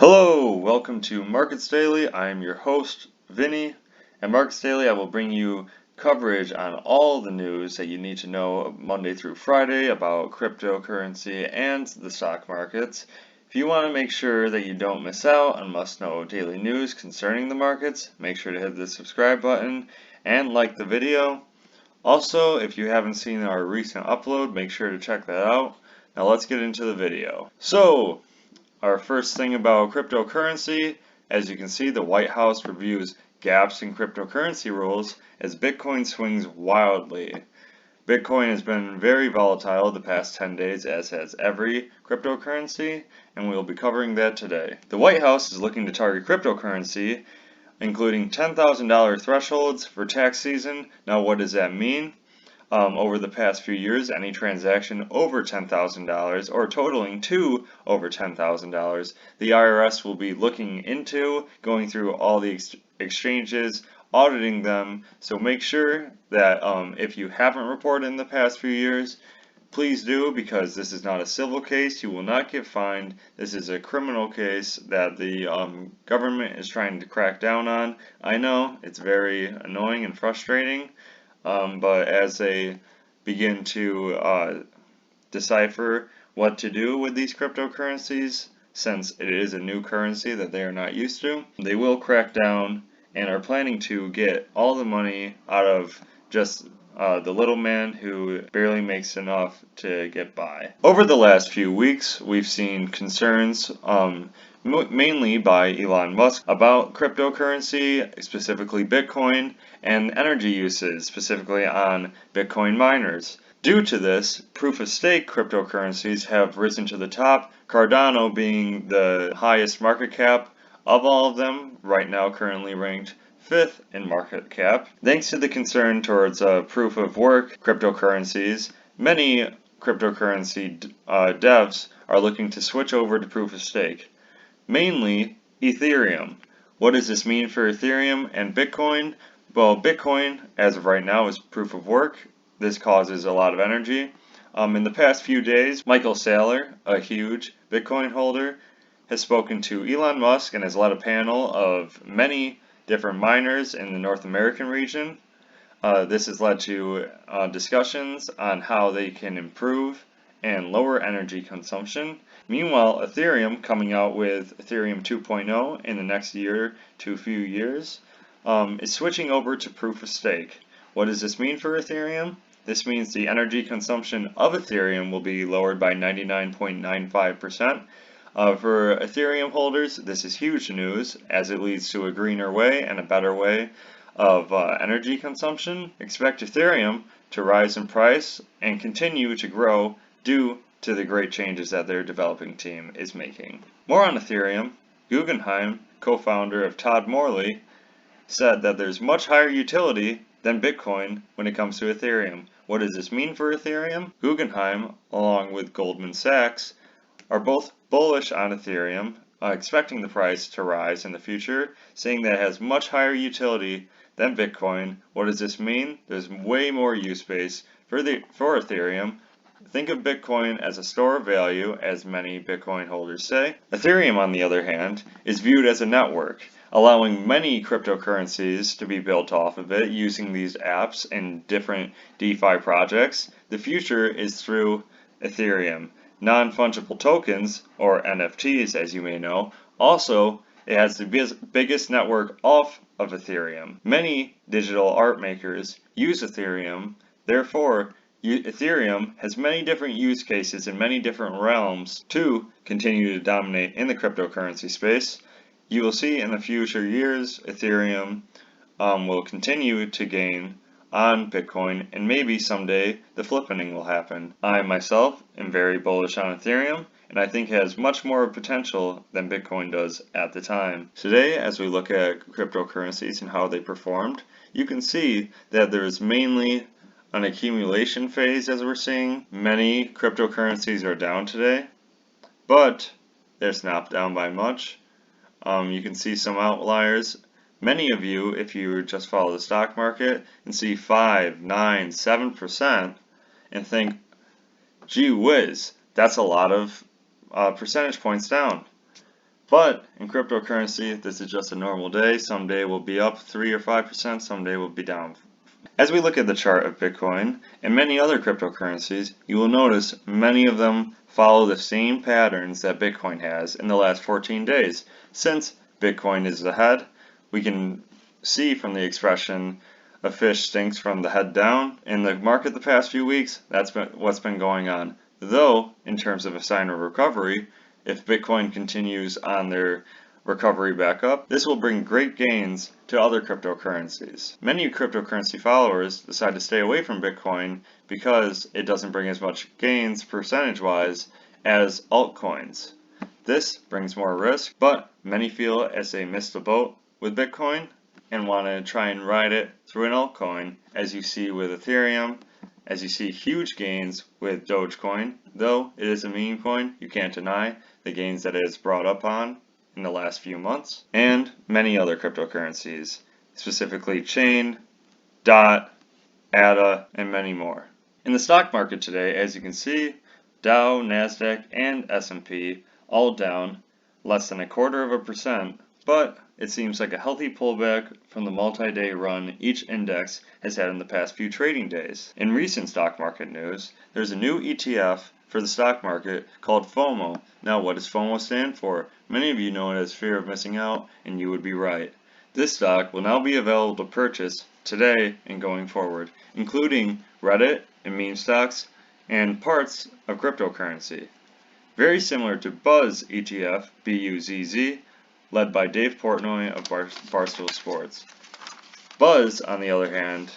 Hello, welcome to Markets Daily. I am your host, Vinny. At Markets Daily, I will bring you coverage on all the news that you need to know Monday through Friday about cryptocurrency and the stock markets. If you want to make sure that you don't miss out on must-know daily news concerning the markets, make sure to hit the subscribe button and like the video. Also, if you haven't seen our recent upload, make sure to check that out. Now let's get into the video. Our first thing about cryptocurrency, as you can see, the White House reviews gaps in cryptocurrency rules as Bitcoin swings wildly. Bitcoin has been very volatile the past 10 days, as has every cryptocurrency, and we'll be covering that today. The White House is looking to target cryptocurrency, including $10,000 thresholds for tax season. Now, what does that mean? Over the past few years, any transaction over $10,000 or totaling to over $10,000, the IRS will be looking into, going through all the exchanges, auditing them. So make sure that if you haven't reported in the past few years, please do, because this is not a civil case. You will not get fined. This is a criminal case that the government is trying to crack down on. I know it's very annoying and frustrating. But as they begin to decipher what to do with these cryptocurrencies, since it is a new currency that they are not used to, they will crack down and are planning to get all the money out of just the little man who barely makes enough to get by. Over the last few weeks, we've seen concerns mainly by Elon Musk about cryptocurrency, specifically Bitcoin, and energy uses, specifically on Bitcoin miners. Due to this, proof-of-stake cryptocurrencies have risen to the top, Cardano being the highest market cap of all of them, right now currently ranked 5th in market cap. Thanks to the concern towards proof-of-work cryptocurrencies, many cryptocurrency devs are looking to switch over to proof-of-stake. Mainly Ethereum. What does this mean for Ethereum and Bitcoin? Well, Bitcoin, as of right now, is proof of work. This causes a lot of energy. In the past few days, Michael Saylor, a huge Bitcoin holder, has spoken to Elon Musk and has led a panel of many different miners in the North American region. This has led to discussions on how they can improve and lower energy consumption. Meanwhile, Ethereum, coming out with Ethereum 2.0 in the next year to few years, is switching over to proof of stake. What does this mean for Ethereum? This means the energy consumption of Ethereum will be lowered by 99.95%. For Ethereum holders, this is huge news, as it leads to a greener way and a better way of energy consumption. Expect Ethereum to rise in price and continue to grow due to the great changes that their developing team is making. More on Ethereum. Guggenheim, co-founder of Todd Morley, said that there's much higher utility than Bitcoin when it comes to Ethereum. What does this mean for Ethereum? Guggenheim, along with Goldman Sachs, are both bullish on Ethereum, expecting the price to rise in the future, saying that it has much higher utility than Bitcoin. What does this mean? There's way more use case for Ethereum. Think of Bitcoin as a store of value, as many Bitcoin holders say. Ethereum, on the other hand, is viewed as a network, allowing many cryptocurrencies to be built off of it using these apps and different DeFi projects. The future is through Ethereum. Non-fungible tokens, or NFTs as you may know, also it has the biggest network off of Ethereum. Many digital art makers use Ethereum, therefore Ethereum has many different use cases in many different realms to continue to dominate in the cryptocurrency space. You will see in the future years Ethereum will continue to gain on Bitcoin, and maybe someday the flippening will happen. I myself am very bullish on Ethereum, and I think it has much more potential than Bitcoin does at the time. Today, as we look at cryptocurrencies and how they performed, you can see that there is mainly an accumulation phase, as we're seeing. Many cryptocurrencies are down today, but they're not down by much. You can see some outliers. Many of you, if you just follow the stock market and see 5, 9, 7% and think, gee whiz, that's a lot of percentage points down. But in cryptocurrency, this is just a normal day. Some day will be up 3 or 5%, some day will be down. As we look at the chart of Bitcoin and many other cryptocurrencies, you will notice many of them follow the same patterns that Bitcoin has in the last 14 days. Since Bitcoin is the head, we can see from the expression, a fish stinks from the head down. In the market the past few weeks, that's what's been going on. Though, in terms of a sign of recovery, if Bitcoin continues on their recovery back up, this will bring great gains to other cryptocurrencies. Many cryptocurrency followers decide to stay away from Bitcoin because it doesn't bring as much gains percentage-wise as altcoins. This brings more risk, but many feel as they missed the boat with Bitcoin and want to try and ride it through an altcoin, as you see with Ethereum, as you see huge gains with Dogecoin. Though it is a meme coin, you can't deny the gains that it has brought up on in the last few months, and many other cryptocurrencies, specifically Chain, DOT, ADA, and many more. In the stock market today, as you can see, Dow, Nasdaq, and S&P all down less than 0.25%, but it seems like a healthy pullback from the multi-day run each index has had in the past few trading days. In recent stock market news, there's a new ETF for the stock market called FOMO. Now, what does FOMO stand for? Many of you know it as fear of missing out, and you would be right. This stock will now be available to purchase today and going forward, including Reddit and meme stocks and parts of cryptocurrency. Very similar to Buzz ETF, BUZZ, led by Dave Portnoy of Barstool Sports. Buzz, on the other hand,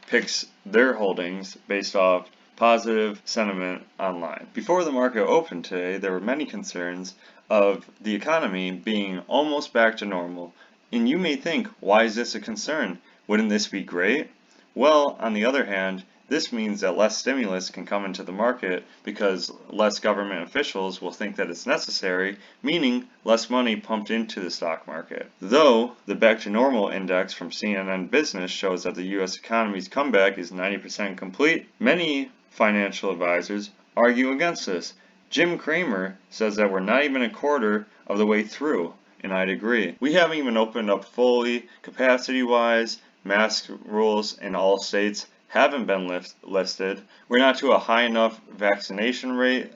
picks their holdings based off positive sentiment online. Before the market opened today, there were many concerns of the economy being almost back to normal. And you may think, why is this a concern? Wouldn't this be great? Well, on the other hand, this means that less stimulus can come into the market because less government officials will think that it's necessary, meaning less money pumped into the stock market. Though the Back to Normal index from CNN Business shows that the U.S. economy's comeback is 90% complete, many financial advisors argue against this. Jim Cramer says that we're not even a quarter of the way through, and I'd agree. We haven't even opened up fully, capacity-wise, mask rules in all states haven't been listed. We're not to a high enough vaccination rate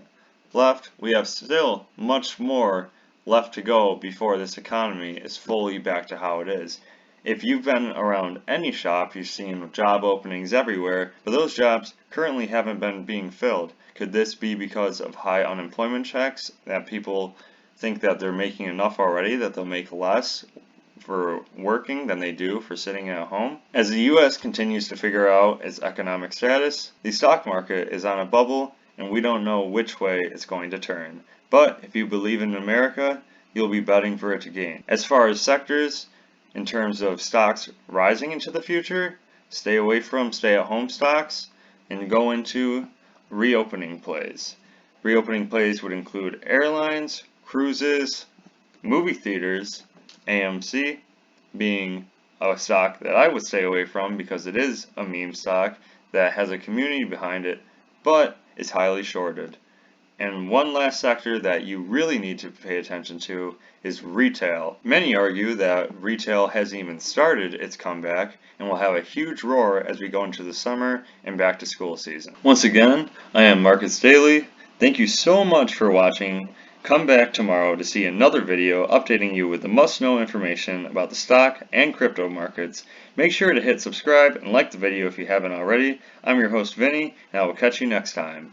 left. We have still much more left to go before this economy is fully back to how it is. If you've been around any shop, you've seen job openings everywhere, but those jobs currently haven't been being filled. Could this be because of high unemployment checks, that people think that they're making enough already, that they'll make less for working than they do for sitting at home? As the U.S. continues to figure out its economic status, the stock market is on a bubble and we don't know which way it's going to turn. But if you believe in America, you'll be betting for it to gain. As far as sectors, in terms of stocks rising into the future, stay away from stay-at-home stocks and go into reopening plays. Reopening plays would include airlines, cruises, movie theaters, AMC being a stock that I would stay away from because it is a meme stock that has a community behind it, but is highly shorted. And one last sector that you really need to pay attention to is retail. Many argue that retail hasn't even started its comeback and will have a huge roar as we go into the summer and back to school season. Once again, I am Markets Daily. Thank you so much for watching. Come back tomorrow to see another video updating you with the must-know information about the stock and crypto markets. Make sure to hit subscribe and like the video if you haven't already. I'm your host Vinny, and I will catch you next time.